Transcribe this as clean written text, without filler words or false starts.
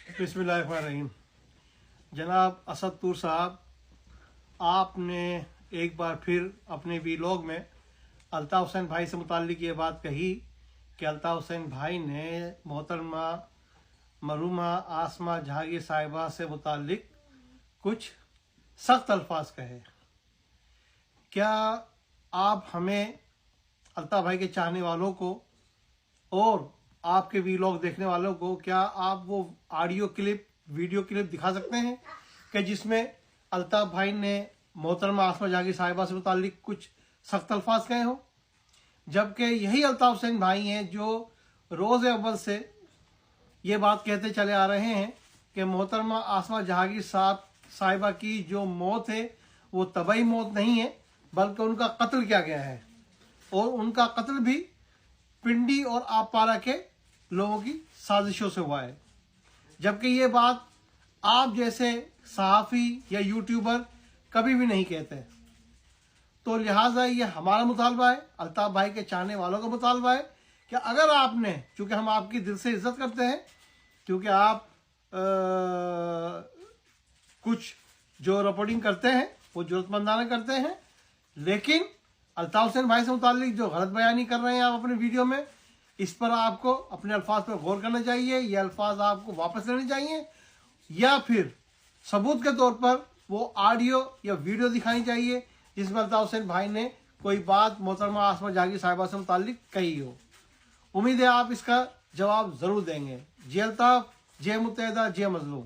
बिस्मिल्लाहिर्रहमानिर्रहीम। जनाब असदपुर साहब, आपने एक बार फिर अपने वीलॉग में अल्ताफ़ हुसैन भाई से मुताल्लिक़ ये बात कही कि अल्ताफ़ हुसैन भाई ने मोहतरमा मरहूमा आसमा जहांगीर साहिबा से मुताल्लिक़ कुछ सख्त अल्फाज कहे। क्या आप हमें अल्ताफ़ भाई के चाहने वालों को और आपके वीलॉग देखने वालों को क्या आप वो ऑडियो क्लिप, वीडियो क्लिप दिखा सकते हैं कि जिसमें अल्ताफ़ भाई ने मोहतरमा आसमा जहांगीर साहिबा से मुताल्लिक़ कुछ सख्त अल्फाज कहे हों, जबकि यही अल्ताफ़ हुसैन भाई हैं जो रोज़ अव्वल से ये बात कहते चले आ रहे हैं कि मोहतरमा आसमा जहांगीर साहिबा की जो मौत है वो तबाही मौत नहीं है, बल्कि उनका कत्ल किया गया है और उनका कत्ल भी पिंडी और आपपारा के लोगों की साजिशों से हुआ है। जबकि ये बात आप जैसे सहाफ़ी या यूट्यूबर कभी भी नहीं कहते। तो लिहाजा ये हमारा मुतालबा है, अल्ताफ़ भाई के चाहने वालों का मुतालबा है कि अगर आपने, चूँकि हम आपकी दिल से इज़्ज़त करते हैं, क्योंकि आप कुछ जो रिपोर्टिंग करते हैं वो ज़रूरतमंदाना करते हैं, लेकिन अल्ताफ़ हुसैन भाई से मुताल्लिक़ जो गलत बयानी कर रहे हैं आप अपने वीडियो में, इस पर आपको अपने अल्फाज पर गौर करना चाहिए। ये अल्फाज आपको वापस लेने चाहिए या फिर सबूत के तौर पर वो ऑडियो या वीडियो दिखानी चाहिए जिसमें अल्ताफ़ हुसैन भाई ने कोई बात मोहतरमा आसमा जहांगीर साहिबा से मुताल्लिक़ कही हो। उम्मीद है आप इसका जवाब ज़रूर देंगे। जय अल्ताफ़, जय मुत्तहिदा, जय मज़लूम।